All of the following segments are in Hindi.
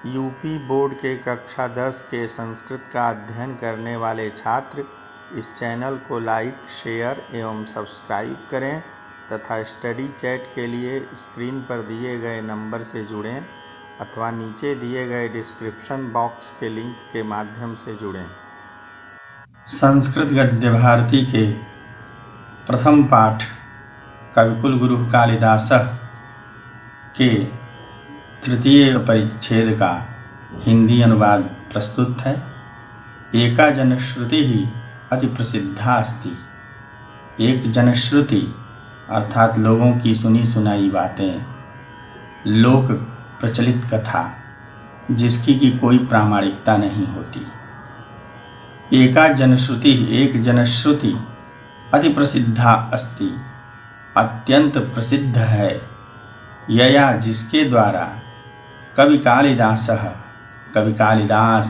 यूपी बोर्ड के कक्षा 10 के संस्कृत का अध्ययन करने वाले छात्र इस चैनल को लाइक, शेयर एवं सब्सक्राइब करें तथा स्टडी चैट के लिए स्क्रीन पर दिए गए नंबर से जुड़ें अथवा नीचे दिए गए डिस्क्रिप्शन बॉक्स के लिंक के माध्यम से जुड़ें। संस्कृत गद्य भारती के प्रथम पाठ कविकुल गुरु कालिदासः के तृतीय परिच्छेद का हिंदी अनुवाद प्रस्तुत है। एका जनश्रुति ही अति प्रसिद्धा अस्ति। एक जनश्रुति अर्थात लोगों की सुनी सुनाई बातें, लोक प्रचलित कथा जिसकी की कोई प्रामाणिकता नहीं होती। एका जनश्रुति, एक जनश्रुति अति प्रसिद्धा अस्ति, अत्यंत प्रसिद्ध है। यया जिसके द्वारा कवि कालिदास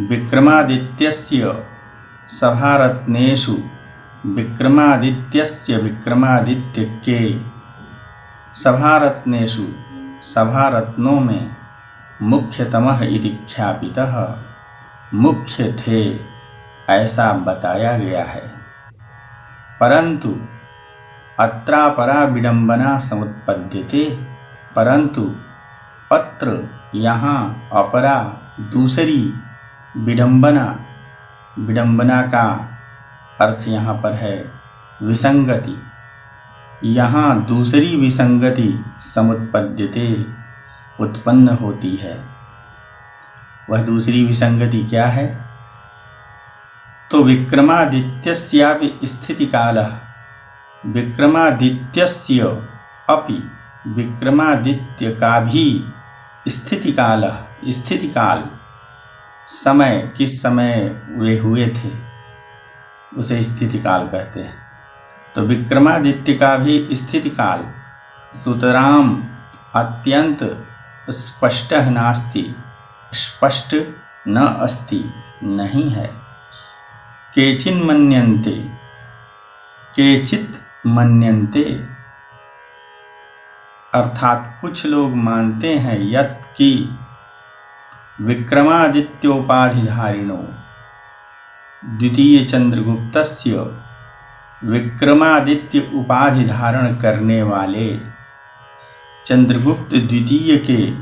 विक्रमादित्यस्य सभारत्नेषु विक्रमादित्य के सभारत्नेषु सभारत्नों में मुख्यतमः इति ख्यापितः मुख्य थे ऐसा बताया गया है। परंतु अत्रापरा विडंबना समुत्पद्यते, परंतु अत्र यहाँ अपरा दूसरी विडंबना, विडंबना का अर्थ यहाँ पर है विसंगति। यहाँ दूसरी विसंगति समुत्पद्यते उत्पन्न होती है। वह दूसरी विसंगति क्या है? तो विक्रमादित्यस्यापि स्थितिकालः, विक्रमादित्यस्य अपि, विक्रमादित्य का भी स्थितिकाल, स्थितिकाल समय, किस समय वे हुए थे उसे स्थितिकाल कहते हैं। तो विक्रमादित्य का भी स्थितिकाल सुतराम अत्यंत स्पष्ट नास्ति, स्पष्ट न अस्ति, नहीं है। केचिन मन्यन्ते, केचित मन्यन्ते अर्थात कुछ लोग मानते हैं यत् कि विक्रमादित्योपाधिधारिणो, द्वितीय चंद्रगुप्तस्य विक्रमादित्य उपाधि धारण करने वाले चंद्रगुप्त द्वितीय के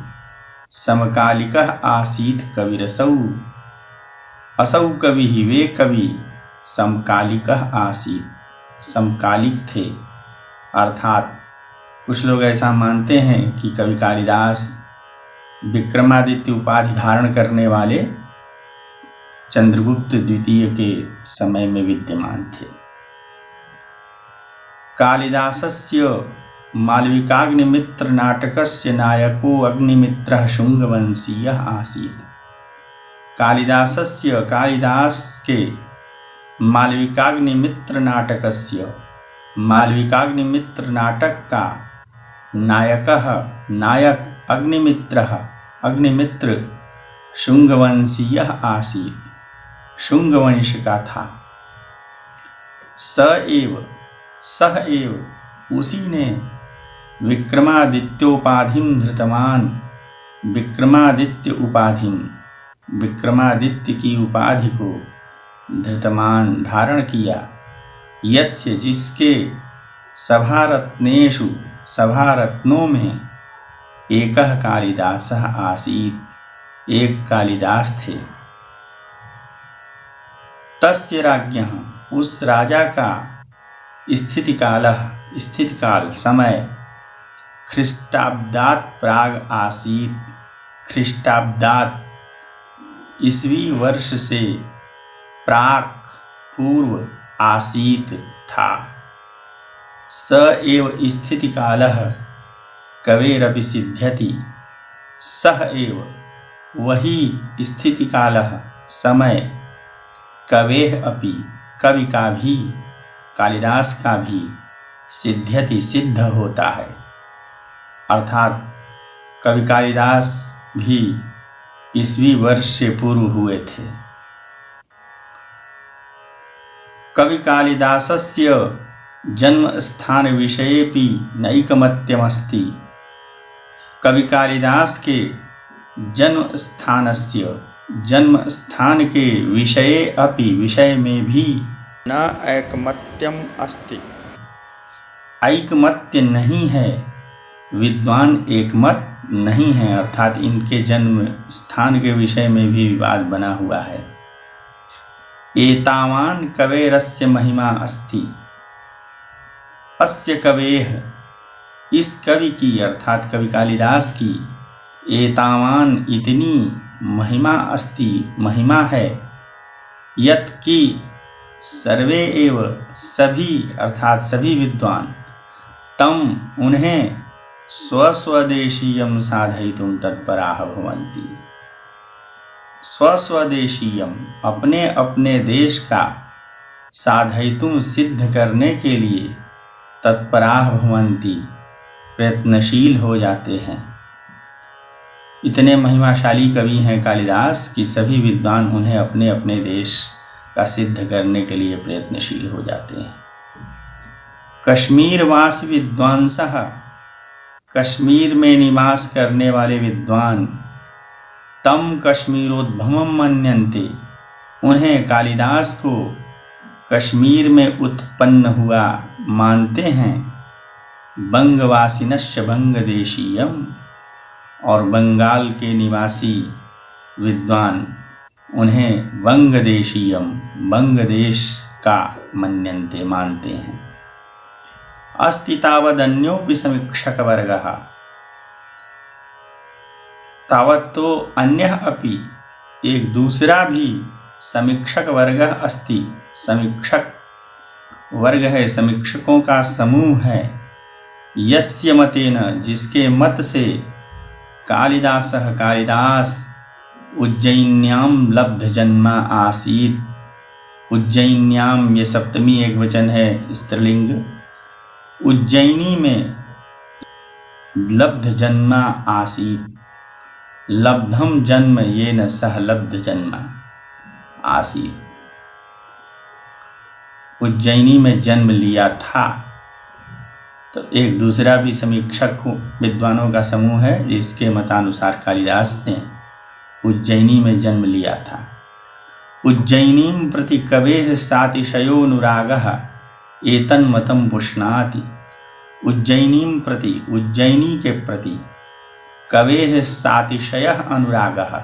समकालिकः आसीत् कविरसौ, असौ कवि ही वे कवि समकालिकः आसीत्, समकालिक थे। अर्थात कुछ लोग ऐसा मानते हैं कि कवि कालिदास विक्रमादित्य उपाधि धारण करने वाले चंद्रगुप्त द्वितीय के समय में विद्यमान थे। कालिदासस्य मालविकाग्निमित्र नाटकस्य नायको अग्निमित्रः शुंगवंशीयः आसीत्। कालिदासस्य, कालिदास के मालविकाग्निमित्र नाटकस्य, मालविकाग्निमित्र नाटक का नायक अग्निमित्रः, अग्निमित्र शुंगवंशीयः आसीत्, शुंगवंश का था। सह एव उसी ने विक्रमादित्योपाधिं धृतवान, विक्रमादित्य उपाधिं, विक्रमादित्य की उपाधि को धृतमान धारण किया। यस्य जिसके सभारत्नेषु, सभारत्नों में एकः कालिदासः आसीत्, एक कालिदास थे। तस्य राज्ञः, उस राजा का स्थितिकालः, स्थितिकाल समय ख्रीष्टाब्दात् प्राग आसीत्, ख्रीष्टाब्दात् ईस्वी वर्ष से प्राक पूर्व आसीत था। स एव स्थितिकालः कवेरपि सिद्ध्यति, सह एव वही स्थितिकालः समय कवेः अपि कवि का भी, कालिदास का भी सिद्ध्यति सिद्ध होता है। अर्थात कवि कालिदास भी ईस्वी वर्ष से पूर्व हुए थे। कवि कालिदासस्य जन्म स्थान विषयेपि नैकमत्यमस्ति। कवि कालिदास के जन्म स्थानस्य जन्म स्थान के विषये अपि विषय में भी न ऐकमत्यम अस्ति ऐकमत्य नहीं है, विद्वान एकमत नहीं है, अर्थात इनके जन्म स्थान के विषय में भी विवाद बना हुआ है। एतावान कवेरस्य महिमा अस्ति, अस्य कवेह, इस कवि की अर्थात कवि कालिदास की, एतावान इतनी महिमा अस्ति महिमा है, यत की सर्वे एव सभी अर्थात सभी विद्वान, तम उन्हें स्वस्वदेशीयम साधयितुम तत्पराः भवन्ति, स्वस्वदेशीयम अपने अपने देश का साधयितुम सिद्ध करने के लिए तत्पराः भवन्ति प्रयत्नशील हो जाते हैं। इतने महिमाशाली कवि हैं कालिदास कि सभी विद्वान उन्हें अपने अपने देश का सिद्ध करने के लिए प्रयत्नशील हो जाते हैं। कश्मीरवासी विद्वांसः, कश्मीर में निवास करने वाले विद्वान, तम कश्मीरोद्भवम मन्यन्ते, उन्हें कालिदास को कश्मीर में उत्पन्न हुआ मानते हैं। बंगवासिनश्च बंगदेशीयम, और बंगाल के निवासी विद्वान उन्हें बंगदेशीयम बंगदेश का मन्यन्ते मानते हैं। अस्ति तावदन्योपि समीक्षक वर्गः, तावत तो अन्यः अपि एक दूसरा भी समीक्षक वर्ग अस्ति, समीक्षक वर्ग है, समीक्षकों का समूह है। यस्य मतेन, जिसके मत से कालिदासः कालिदास उज्जयिन्याम लब्ध जन्मा आसीत्, उज्जयिन्याम ये सप्तमी एक वचन है स्त्रीलिंग, उज्जयिनी में लब्ध जन्मा आसीत्, लब्धम जन्म ये न सह लब्ध जन्मा आसीत्, उज्जयिनी में जन्म लिया था। तो एक दूसरा भी समीक्षक विद्वानों का समूह है जिसके मतानुसार कालिदास ने उज्जयिनी में जन्म लिया था। उज्जयिनीं प्रति कवेः सातिशयोनुरागः एतन्मतं पुष्णाति, उज्जयिनीं प्रति उज्जयिनी के प्रति कवेः सातिशयः अनुरागः,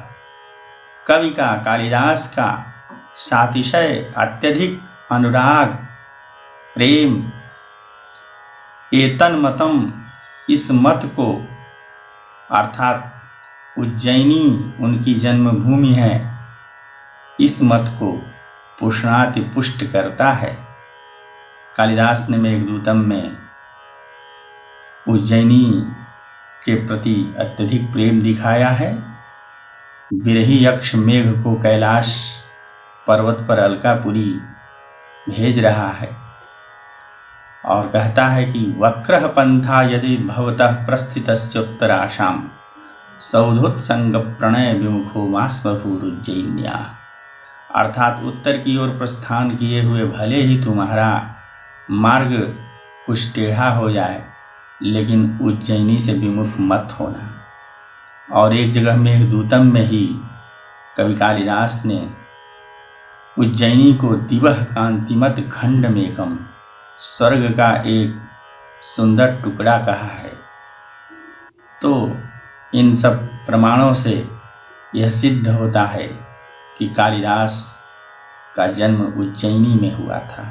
कवि का कालिदास का सातिशय अत्यधिक अनुराग प्रेम, एतन्मतम इस मत को अर्थात उज्जयिनी उनकी जन्मभूमि है, इस मत को पुष्णाति पुष्ट करता है। कालिदास ने मेघदूतम में उज्जयिनी के प्रति अत्यधिक प्रेम दिखाया है। बिरही यक्ष मेघ को कैलाश पर्वत पर अलकापुरी भेज रहा है और कहता है कि वक्रः पंथा यदि भवतः प्रस्थितस्योत्तराशाम सौधोत्संग प्रणय विमुखो मास्मभूरुज्जयिन्या, अर्थात उत्तर की ओर प्रस्थान किए हुए भले ही तुम्हारा मार्ग कुछ टेढ़ा हो जाए, लेकिन उज्जयिनी से विमुख मत होना। और एक जगह मेघदूतम में ही कवि कालिदास ने उज्जयिनी को दिवह कांतिमत खंड मेकम, स्वर्ग का एक सुंदर टुकड़ा कहा है। तो इन सब प्रमाणों से यह सिद्ध होता है कि कालिदास का जन्म उज्जयिनी में हुआ था।